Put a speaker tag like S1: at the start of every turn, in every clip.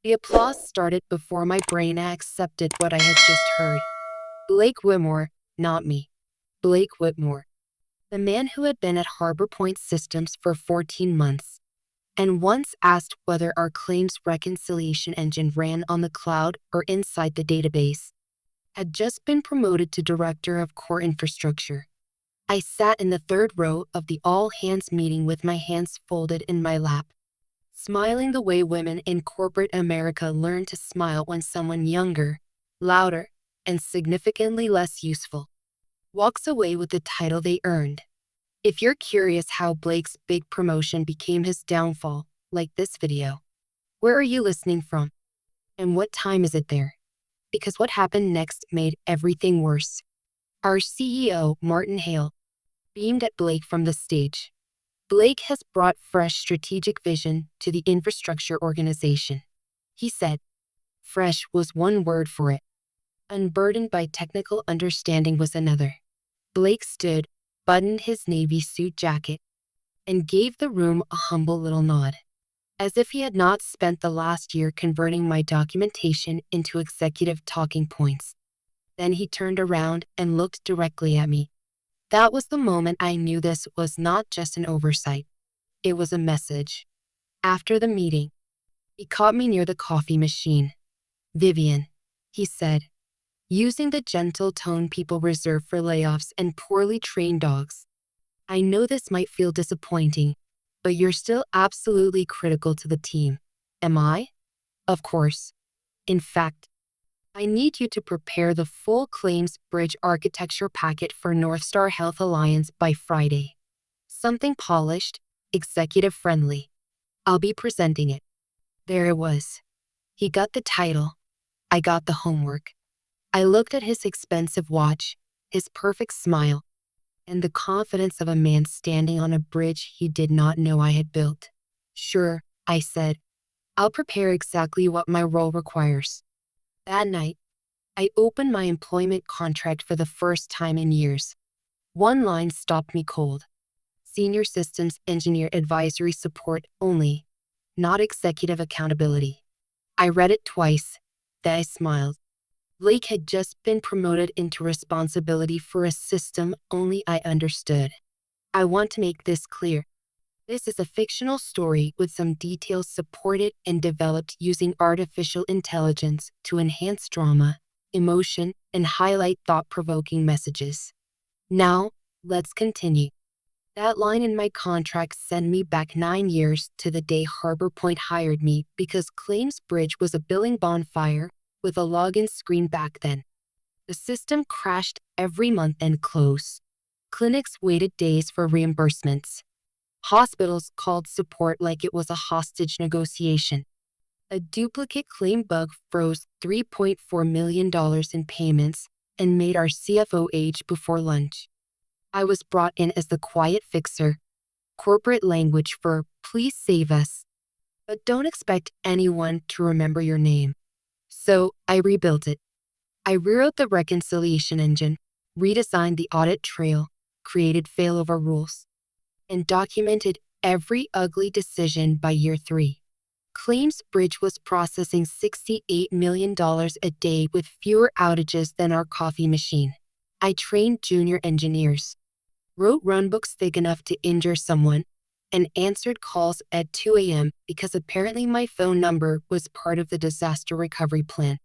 S1: The applause started before my brain accepted what I had just heard. Blake Whitmore, not me. Blake Whitmore. The man who had been at Harbor Point Systems for 14 months and once asked whether our claims reconciliation engine ran on the cloud or inside the database, had just been promoted to Director of Core Infrastructure. I sat in the third row of the all-hands meeting with my hands folded in my lap, smiling the way women in corporate America learn to smile when someone younger, louder, and significantly less useful walks away with the title they earned. If you're curious how Blake's big promotion became his downfall, like this video. Where are you listening from? And what time is it there? Because what happened next made everything worse. Our CEO, Martin Hale, beamed at Blake from the stage. Blake has brought fresh strategic vision to the infrastructure organization, he said. Fresh was one word for it. Unburdened by technical understanding was another. Blake stood, buttoned his navy suit jacket, and gave the room a humble little nod, as if he had not spent the last year converting my documentation into executive talking points. Then he turned around and looked directly at me. That was the moment I knew this was not just an oversight. It was a message. After the meeting, he caught me near the coffee machine. Vivian, he said, using the gentle tone people reserve for layoffs and poorly trained dogs. I know this might feel disappointing, but you're still absolutely critical to the team. Am I? Of course. In fact, I need you to prepare the full claims bridge architecture packet for Northstar Health Alliance by Friday. Something polished, executive-friendly. I'll be presenting it. There it was. He got the title. I got the homework. I looked at his expensive watch, his perfect smile, and the confidence of a man standing on a bridge he did not know I had built. Sure, I said. I'll prepare exactly what my role requires. That night, I opened my employment contract for the first time in years. One line stopped me cold. Senior Systems Engineer Advisory Support only, not executive accountability. I read it twice, then I smiled. Blake had just been promoted into responsibility for a system only I understood. I want to make this clear. This is a fictional story with some details supported and developed using artificial intelligence to enhance drama, emotion, and highlight thought-provoking messages. Now, let's continue. That line in my contract sent me back 9 years to the day Harbor Point hired me because Claims Bridge was a billing bonfire with a login screen back then. The system crashed every month and closed. Clinics waited days for reimbursements. Hospitals called support like it was a hostage negotiation. A duplicate claim bug froze $3.4 million in payments and made our CFO age before lunch. I was brought in as the quiet fixer, corporate language for please save us, but don't expect anyone to remember your name. So I rebuilt it. I rewrote the reconciliation engine, redesigned the audit trail, created failover rules, and documented every ugly decision by year 3. Claims Bridge was processing $68 million a day with fewer outages than our coffee machine. I trained junior engineers, wrote runbooks thick enough to injure someone, and answered calls at 2 a.m. because apparently my phone number was part of the disaster recovery plan.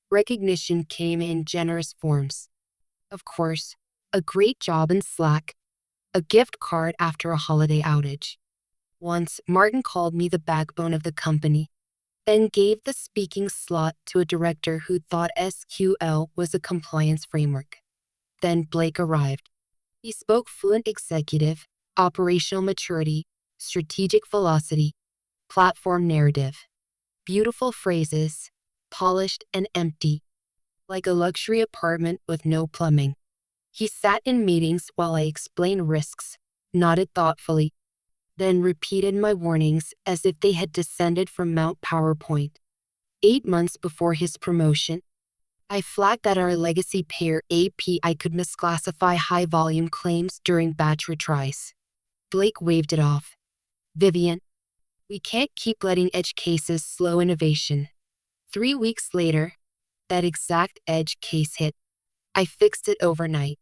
S1: Recognition came in generous forms. Of course, a great job in Slack, a gift card after a holiday outage. Once, Martin called me the backbone of the company, then gave the speaking slot to a director who thought SQL was a compliance framework. Then Blake arrived. He spoke fluent executive, operational maturity, strategic velocity, platform narrative. Beautiful phrases, polished and empty, like a luxury apartment with no plumbing. He sat in meetings while I explained risks, nodded thoughtfully, then repeated my warnings as if they had descended from Mount PowerPoint. 8 months before his promotion, I flagged that our legacy payer API could misclassify high-volume claims during batch retries. Blake waved it off. Vivian, we can't keep letting edge cases slow innovation. 3 weeks later, that exact edge case hit. I fixed it overnight.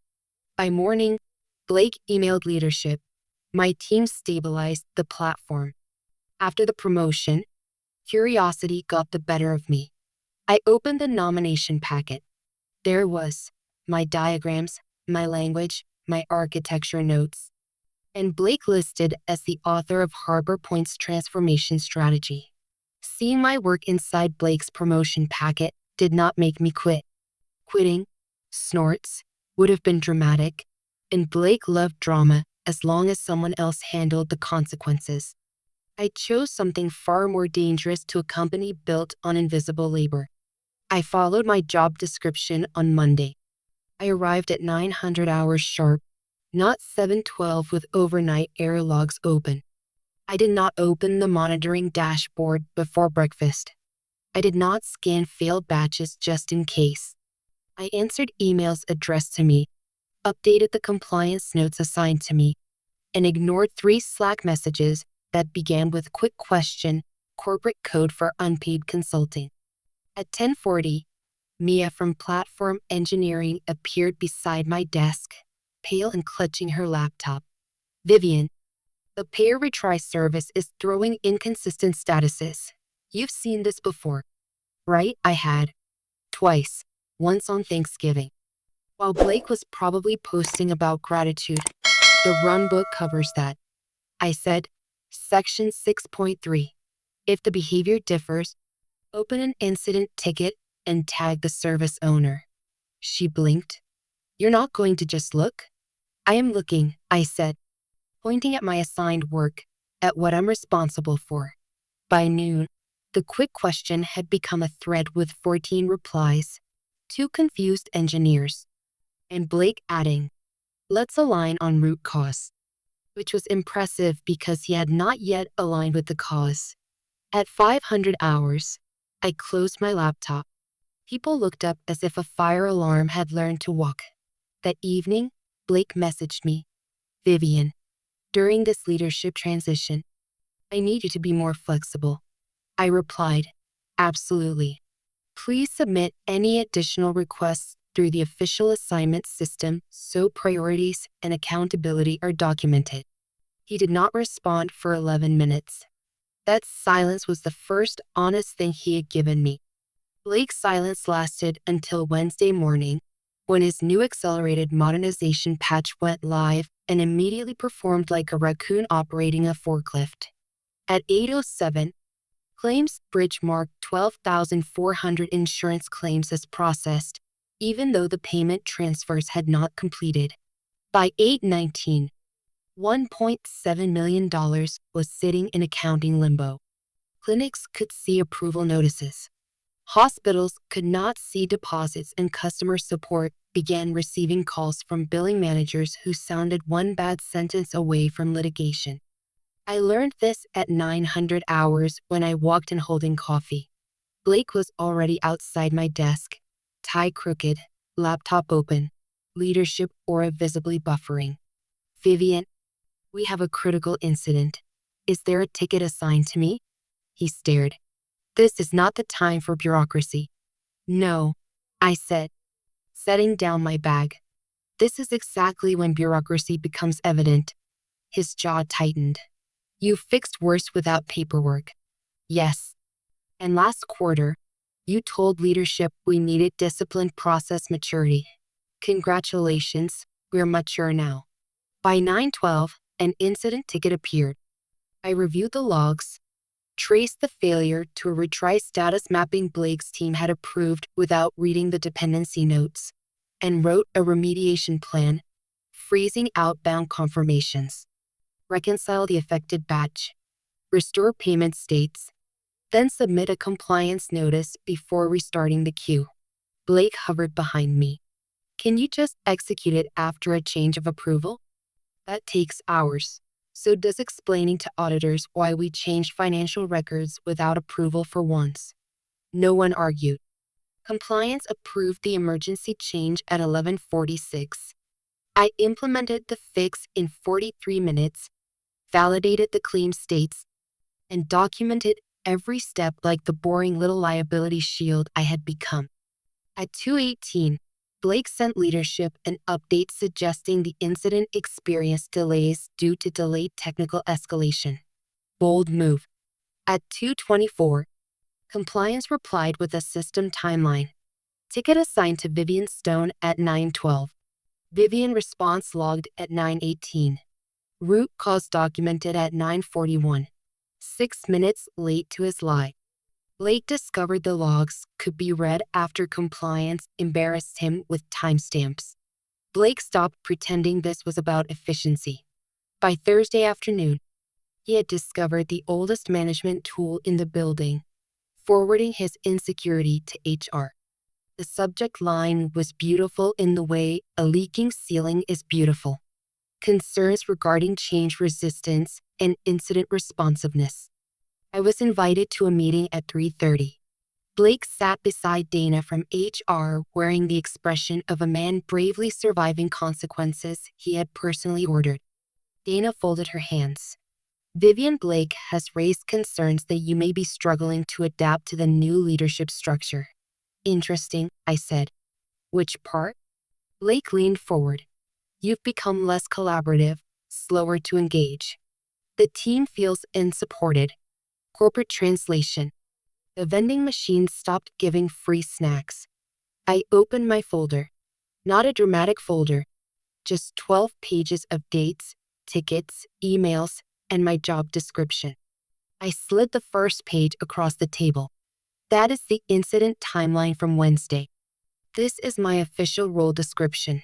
S1: By morning, Blake emailed leadership. My team stabilized the platform. After the promotion, curiosity got the better of me. I opened the nomination packet. There it was, my diagrams, my language, my architecture notes, and Blake listed as the author of Harbor Point's transformation strategy. Seeing my work inside Blake's promotion packet did not make me quit. Quitting, snorts, would have been dramatic, and Blake loved drama as long as someone else handled the consequences. I chose something far more dangerous to a company built on invisible labor. I followed my job description on Monday. I arrived at 900 hours sharp, not 712 with overnight error logs open. I did not open the monitoring dashboard before breakfast. I did not scan failed batches just in case. I answered emails addressed to me, updated the compliance notes assigned to me, and ignored 3 Slack messages that began with quick question, corporate code for unpaid consulting. At 10:40, Mia from Platform Engineering appeared beside my desk, pale and clutching her laptop. Vivian, the pair retry service is throwing inconsistent statuses. You've seen this before, right? I had. Twice. Once on Thanksgiving. While Blake was probably posting about gratitude, the runbook covers that. I said, Section 6.3. If the behavior differs, open an incident ticket and tag the service owner. She blinked. You're not going to just look? I am looking, I said, pointing at my assigned work, at what I'm responsible for. By noon, the quick question had become a thread with 14 replies, 2 confused engineers, and Blake adding, let's align on root cause, which was impressive because he had not yet aligned with the cause. At 500 hours, I closed my laptop. People looked up as if a fire alarm had learned to walk. That evening, Blake messaged me, Vivian, during this leadership transition, I need you to be more flexible. I replied, absolutely. Please submit any additional requests through the official assignment system so priorities and accountability are documented. He did not respond for 11 minutes. That silence was the first honest thing he had given me. Blake's silence lasted until Wednesday morning, when his new accelerated modernization patch went live and immediately performed like a raccoon operating a forklift. At 8:07, claims bridge marked 12,400 insurance claims as processed, even though the payment transfers had not completed. By 8:19, $1.7 million was sitting in accounting limbo. Clinics could see approval notices. Hospitals could not see deposits, and customer support began receiving calls from billing managers who sounded one bad sentence away from litigation. I learned this at 900 hours when I walked in holding coffee. Blake was already outside my desk, tie crooked, laptop open, leadership aura visibly buffering. Vivian, we have a critical incident. Is there a ticket assigned to me? He stared. This is not the time for bureaucracy. No, I said, setting down my bag. This is exactly when bureaucracy becomes evident. His jaw tightened. You fixed worse without paperwork. Yes. And last quarter, you told leadership we needed disciplined process maturity. Congratulations, we're mature now. By 9:12, an incident ticket appeared. I reviewed the logs, traced the failure to a retry status mapping Blake's team had approved without reading the dependency notes, and wrote a remediation plan, freezing outbound confirmations. Reconcile the affected batch, restore payment states, then submit a compliance notice before restarting the queue. Blake hovered behind me. Can you just execute it after a change of approval? That takes hours. So does explaining to auditors why we changed financial records without approval for once. No one argued. Compliance approved the emergency change at 11:46. I implemented the fix in 43 minutes, validated the claim states, and documented every step like the boring little liability shield I had become. At 2:18, Blake sent leadership an update suggesting the incident experienced delays due to delayed technical escalation. Bold move. At 2:24, compliance replied with a system timeline. Ticket assigned to Vivian Stone at 9:12. Vivian response logged at 9:18. Root cause documented at 9:41. 6 minutes late to his lie. Blake discovered the logs could be read after compliance embarrassed him with timestamps. Blake stopped pretending this was about efficiency. By Thursday afternoon, he had discovered the oldest management tool in the building, forwarding his insecurity to HR. The subject line was beautiful in the way a leaking ceiling is beautiful. Concerns regarding change resistance and incident responsiveness. I was invited to a meeting at 3:30. Blake sat beside Dana from HR wearing the expression of a man bravely surviving consequences he had personally ordered. Dana folded her hands. Vivian Blake has raised concerns that you may be struggling to adapt to the new leadership structure. Interesting, I said. Which part? Blake leaned forward. You've become less collaborative, slower to engage. The team feels unsupported. Corporate translation. The vending machine stopped giving free snacks. I opened my folder. Not a dramatic folder. Just 12 pages of dates, tickets, emails, and my job description. I slid the first page across the table. That is the incident timeline from Wednesday. This is my official role description.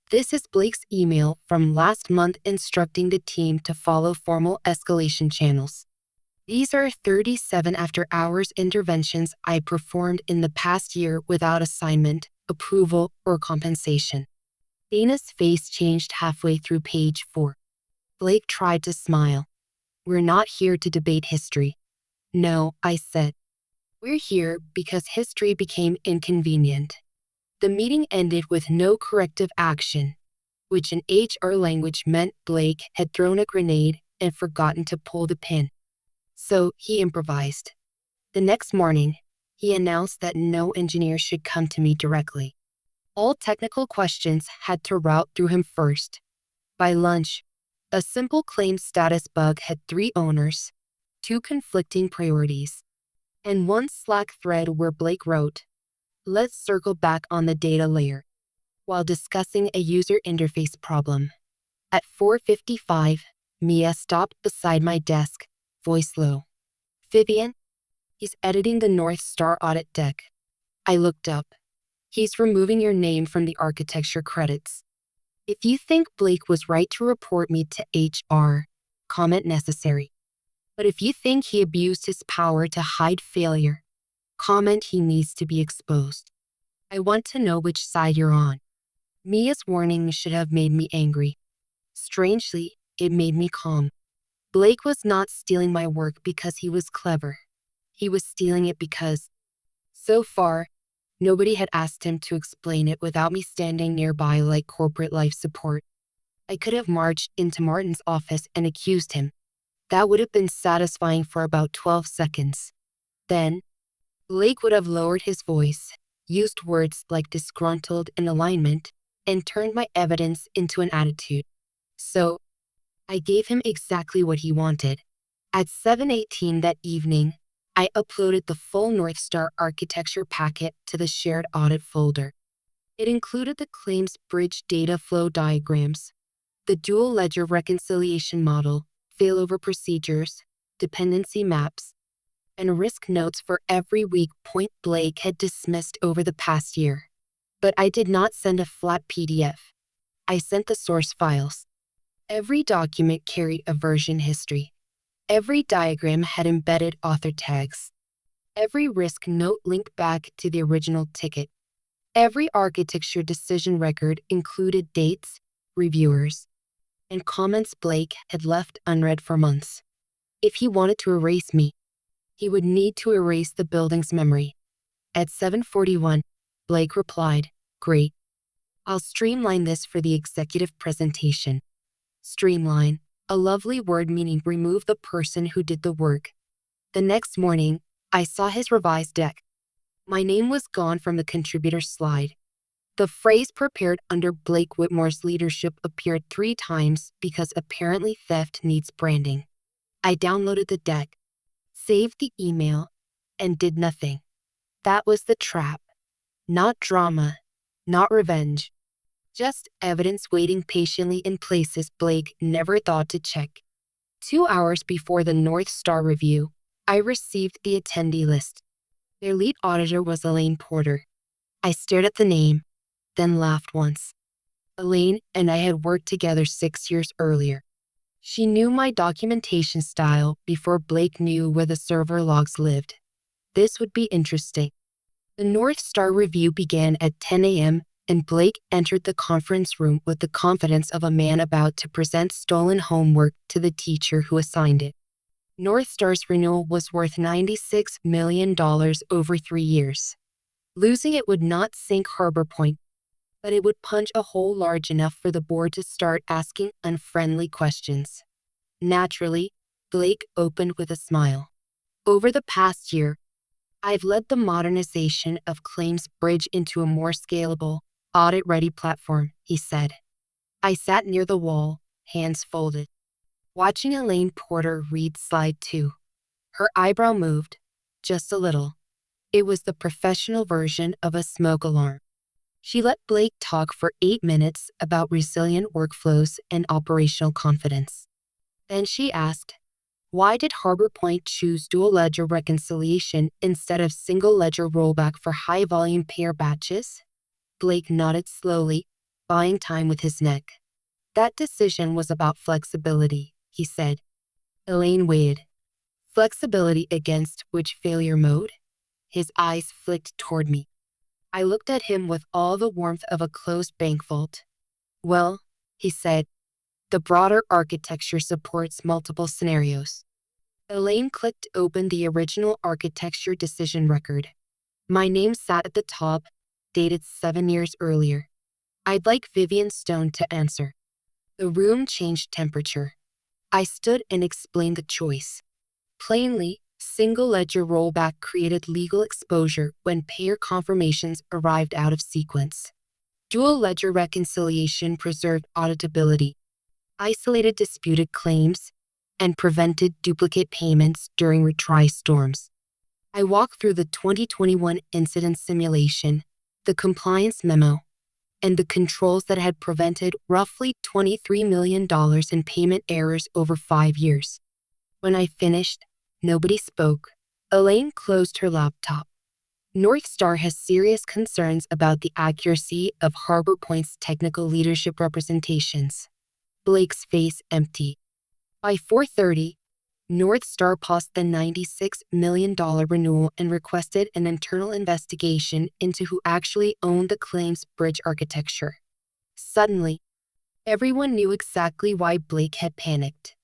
S1: This is Blake's email from last month instructing the team to follow formal escalation channels. These are 37 after-hours interventions I performed in the past year without assignment, approval, or compensation. Dana's face changed halfway through page 4. Blake tried to smile. We're not here to debate history. No, I said. We're here because history became inconvenient. The meeting ended with no corrective action, which in HR language meant Blake had thrown a grenade and forgotten to pull the pin. So he improvised. The next morning, he announced that no engineer should come to me directly. All technical questions had to route through him first. By lunch, a simple claim status bug had 3 owners, 2 conflicting priorities, and 1 Slack thread where Blake wrote, "Let's circle back on the data layer," while discussing a user interface problem. At 4:55, Mia stopped beside my desk, voice low. Vivian? He's editing the North Star audit deck. I looked up. He's removing your name from the architecture credits. If you think Blake was right to report me to HR, comment necessary. But if you think he abused his power to hide failure, comment he needs to be exposed. I want to know which side you're on. Mia's warning should have made me angry. Strangely, it made me calm. Blake was not stealing my work because he was clever. He was stealing it because, so far, nobody had asked him to explain it without me standing nearby like corporate life support. I could have marched into Martin's office and accused him. That would have been satisfying for about 12 seconds. Then, Blake would have lowered his voice, used words like disgruntled and alignment, and turned my evidence into an attitude. So, I gave him exactly what he wanted. At 7:18 that evening, I uploaded the full North Star architecture packet to the shared audit folder. It included the claims bridge data flow diagrams, the dual ledger reconciliation model, failover procedures, dependency maps, and risk notes for every weak point Blake had dismissed over the past year. But I did not send a flat PDF. I sent the source files. Every document carried a version history. Every diagram had embedded author tags. Every risk note linked back to the original ticket. Every architecture decision record included dates, reviewers, and comments Blake had left unread for months. If he wanted to erase me, he would need to erase the building's memory. At 7:41, Blake replied, "Great. I'll streamline this for the executive presentation." Streamline, a lovely word meaning remove the person who did the work. The next morning, I saw his revised deck. My name was gone from the contributor slide. The phrase prepared under Blake Whitmore's leadership appeared 3 times because apparently theft needs branding. I downloaded the deck, saved the email, and did nothing. That was the trap. Not drama, not revenge. Just evidence waiting patiently in places Blake never thought to check. 2 hours before the North Star review, I received the attendee list. Their lead auditor was Elaine Porter. I stared at the name, then laughed once. Elaine and I had worked together 6 years earlier. She knew my documentation style before Blake knew where the server logs lived. This would be interesting. The North Star review began at 10 a.m., and Blake entered the conference room with the confidence of a man about to present stolen homework to the teacher who assigned it. North Star's renewal was worth $96 million over 3 years. Losing it would not sink Harbor Point, but it would punch a hole large enough for the board to start asking unfriendly questions. Naturally, Blake opened with a smile. Over the past year, I've led the modernization of Claims Bridge into a more scalable, audit-ready platform, he said. I sat near the wall, hands folded, watching Elaine Porter read slide 2. Her eyebrow moved, just a little. It was the professional version of a smoke alarm. She let Blake talk for 8 minutes about resilient workflows and operational confidence. Then she asked, why did Harbor Point choose dual ledger reconciliation instead of single ledger rollback for high-volume pair batches? Blake nodded slowly, buying time with his neck. That decision was about flexibility, he said. Elaine weighed. Flexibility against which failure mode? His eyes flicked toward me. I looked at him with all the warmth of a closed bank vault. Well, he said, the broader architecture supports multiple scenarios. Elaine clicked open the original architecture decision record. My name sat at the top, dated 7 years earlier. I'd like Vivian Stone to answer. The room changed temperature. I stood and explained the choice. Plainly, single ledger rollback created legal exposure when payer confirmations arrived out of sequence. Dual ledger reconciliation preserved auditability, isolated disputed claims, and prevented duplicate payments during retry storms. I walked through the 2021 incident simulation, the compliance memo, and the controls that had prevented roughly $23 million in payment errors over 5 years. When I finished, nobody spoke. Elaine closed her laptop. North Star has serious concerns about the accuracy of Harbor Point's technical leadership representations. Blake's face empty. By 4:30, North Star paused the $96 million renewal and requested an internal investigation into who actually owned the Claims Bridge architecture. Suddenly, everyone knew exactly why Blake had panicked.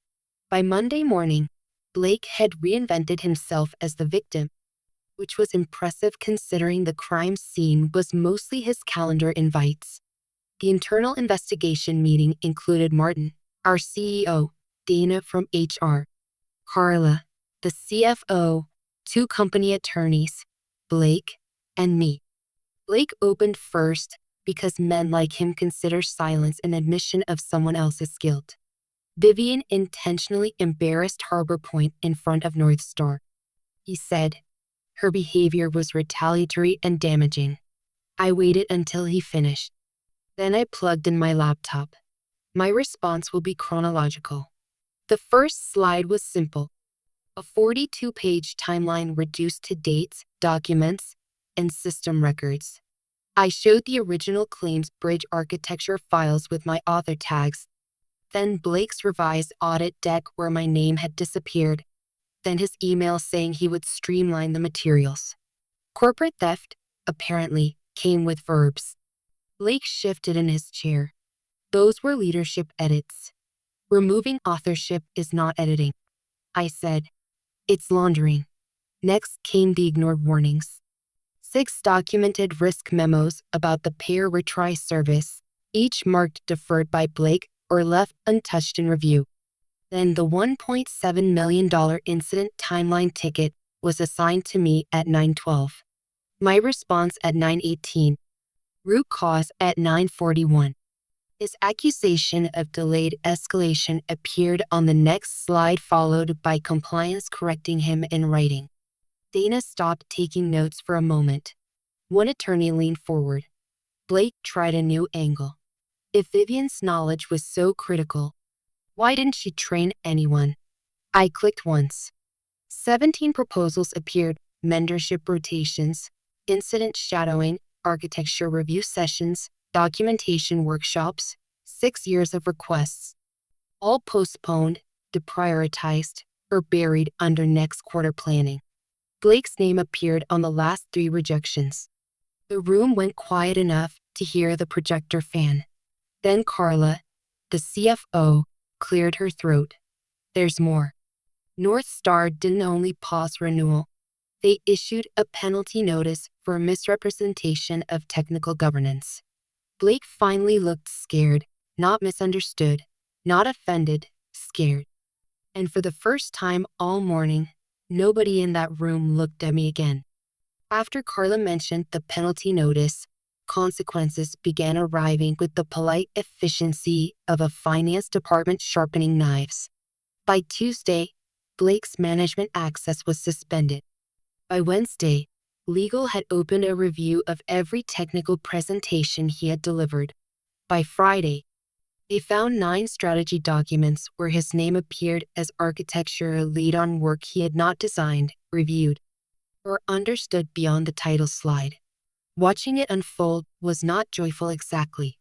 S1: By Monday morning, Blake had reinvented himself as the victim, which was impressive considering the crime scene was mostly his calendar invites. The internal investigation meeting included Martin, our CEO, Dana from HR, Carla, the CFO, 2 company attorneys, Blake, and me. Blake opened first because men like him consider silence an admission of someone else's guilt. Vivian intentionally embarrassed Harbor Point in front of North Star. He said, her behavior was retaliatory and damaging. I waited until he finished. Then I plugged in my laptop. My response will be chronological. The first slide was simple. A 42-page timeline reduced to dates, documents, and system records. I showed the original Claims Bridge architecture files with my author tags, then Blake's revised audit deck where my name had disappeared, then his email saying he would streamline the materials. Corporate theft, apparently, came with verbs. Blake shifted in his chair. Those were leadership edits. Removing authorship is not editing. I said, it's laundering. Next came the ignored warnings. 6 documented risk memos about the payer retry service, each marked deferred by Blake or left untouched in review. Then the $1.7 million incident timeline ticket was assigned to me at 9:12. My response at 9:18. Root cause at 9:41. His accusation of delayed escalation appeared on the next slide, followed by compliance correcting him in writing. Dana stopped taking notes for a moment. One attorney leaned forward. Blake tried a new angle. If Vivian's knowledge was so critical, why didn't she train anyone? I clicked once. 17 proposals appeared: mentorship rotations, incident shadowing, architecture review sessions, documentation workshops, 6 years of requests. All postponed, deprioritized, or buried under next quarter planning. Blake's name appeared on the last 3 rejections. The room went quiet enough to hear the projector fan. Then Carla, the CFO, cleared her throat. There's more. North Star didn't only pause renewal. They issued a penalty notice for misrepresentation of technical governance. Blake finally looked scared, not misunderstood, not offended, scared. And for the first time all morning, nobody in that room looked at me again. After Carla mentioned the penalty notice, consequences began arriving with the polite efficiency of a finance department sharpening knives. By Tuesday, Blake's management access was suspended. By Wednesday, legal had opened a review of every technical presentation he had delivered. By Friday, they found 9 strategy documents where his name appeared as architecture lead on work he had not designed, reviewed, or understood beyond the title slide. Watching it unfold was not joyful exactly.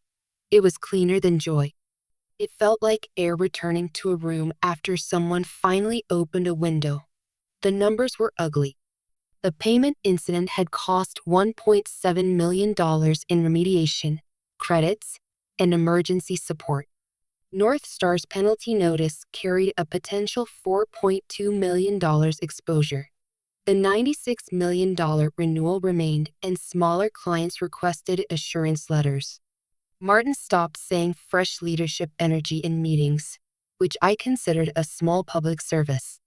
S1: It was cleaner than joy. It felt like air returning to a room after someone finally opened a window. The numbers were ugly. The payment incident had cost $1.7 million in remediation, credits, and emergency support. North Star's penalty notice carried a potential $4.2 million exposure. The $96 million renewal remained, and smaller clients requested assurance letters. Martin stopped saying fresh leadership energy in meetings, which I considered a small public service.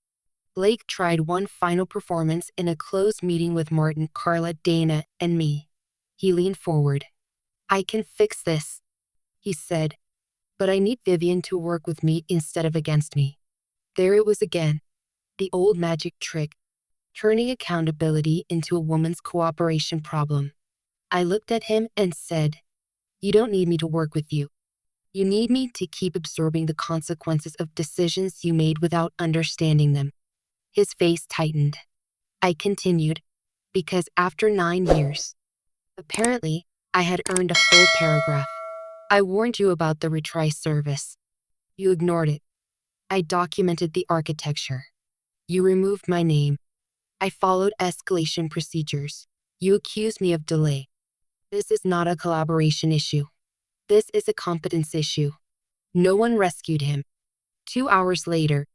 S1: Blake tried one final performance in a closed meeting with Martin, Carla, Dana, and me. He leaned forward. I can fix this, he said, but I need Vivian to work with me instead of against me. There it was again, the old magic trick, turning accountability into a woman's cooperation problem. I looked at him and said, you don't need me to work with you. You need me to keep absorbing the consequences of decisions you made without understanding them. His face tightened. I continued, because after 9 years, apparently, I had earned a full paragraph. I warned you about the retry service. You ignored it. I documented the architecture. You removed my name. I followed escalation procedures. You accused me of delay. This is not a collaboration issue. This is a competence issue. No one rescued him. 2 hours later,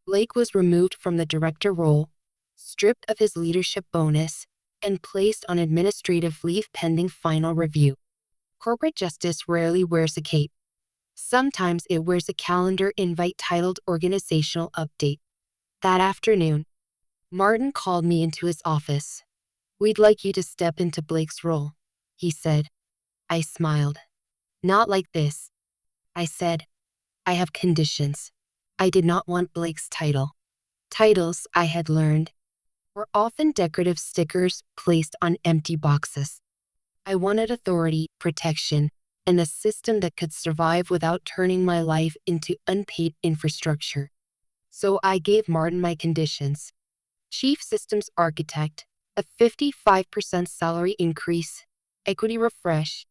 S1: Blake was removed from the director role, stripped of his leadership bonus, and placed on administrative leave pending final review. Corporate justice rarely wears a cape. Sometimes it wears a calendar invite titled Organizational Update. That afternoon, Martin called me into his office. We'd like you to step into Blake's role, he said. I smiled. Not like this. I said, I have conditions. I did not want Blake's title. Titles, I had learned, were often decorative stickers placed on empty boxes. I wanted authority, protection, and a system that could survive without turning my life into unpaid infrastructure. So I gave Martin my conditions. Chief Systems Architect, a 55% salary increase, equity refresh,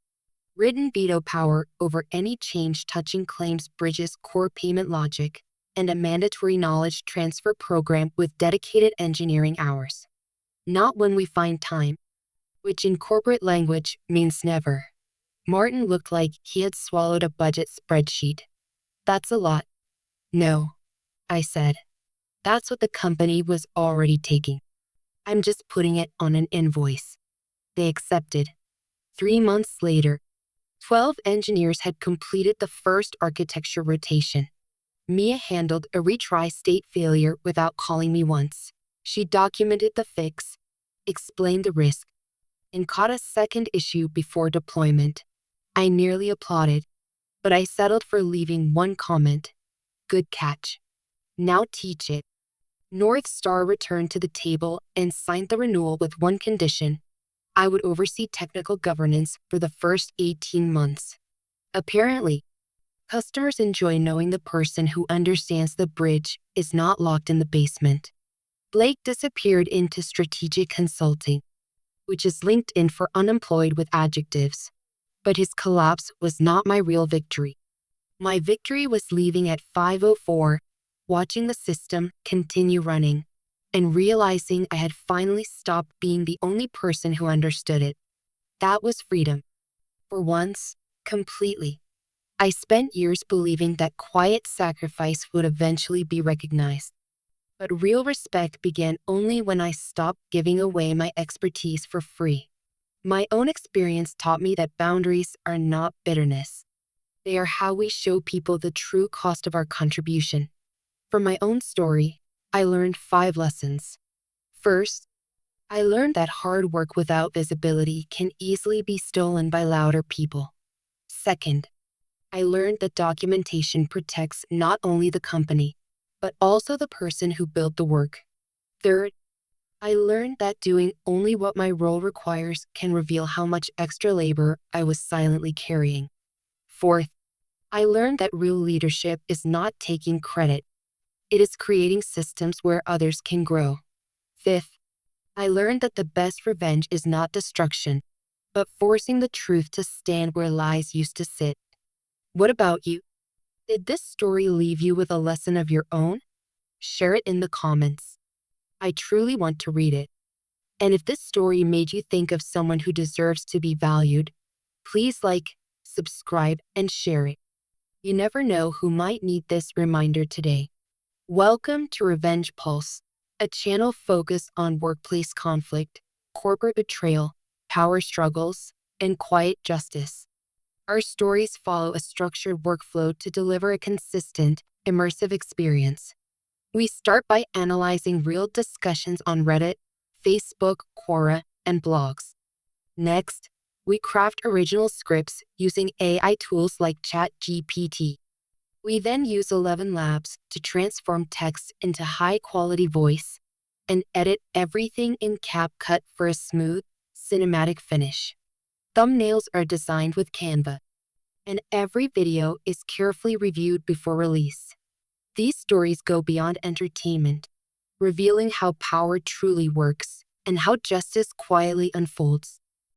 S1: written veto power over any change touching claims bridges core payment logic, and a mandatory knowledge transfer program with dedicated engineering hours. Not when we find time, which in corporate language means never. Martin looked like he had swallowed a budget spreadsheet. That's a lot. No, I said. That's what the company was already taking. I'm just putting it on an invoice. They accepted. 3 months later, 12 engineers had completed the first architecture rotation. Mia handled a retry state failure without calling me once. She documented the fix, explained the risk, and caught a second issue before deployment. I nearly applauded, but I settled for leaving one comment. Good catch. Now teach it. North Star returned to the table and signed the renewal with one condition. I would oversee technical governance for the first 18 months. Apparently, customers enjoy knowing the person who understands the bridge is not locked in the basement. Blake disappeared into strategic consulting, which is LinkedIn for unemployed with adjectives. But his collapse was not my real victory. My victory was leaving at 5:04, watching the system continue running, and realizing I had finally stopped being the only person who understood it. That was freedom. For once, completely. I spent years believing that quiet sacrifice would eventually be recognized. But real respect began only when I stopped giving away my expertise for free. My own experience taught me that boundaries are not bitterness. They are how we show people the true cost of our contribution. From my own story, I learned 5 lessons. First, I learned that hard work without visibility can easily be stolen by louder people. Second, I learned that documentation protects not only the company, but also the person who built the work. Third, I learned that doing only what my role requires can reveal how much extra labor I was silently carrying. Fourth, I learned that real leadership is not taking credit. It is creating systems where others can grow. Fifth, I learned that the best revenge is not destruction, but forcing the truth to stand where lies used to sit. What about you? Did this story leave you with a lesson of your own? Share it in the comments. I truly want to read it. And if this story made you think of someone who deserves to be valued, please like, subscribe, and share it. You never know who might need this reminder today. Welcome to Revenge Pulse, a channel focused on workplace conflict, corporate betrayal, power struggles, and quiet justice. Our stories follow a structured workflow to deliver a consistent, immersive experience. We start by analyzing real discussions on Reddit, Facebook, Quora, and blogs. Next, we craft original scripts using AI tools like ChatGPT. We then use 11 Labs to transform text into high-quality voice and edit everything in CapCut for a smooth, cinematic finish. Thumbnails are designed with Canva, and every video is carefully reviewed before release. These stories go beyond entertainment, revealing how power truly works and how justice quietly unfolds.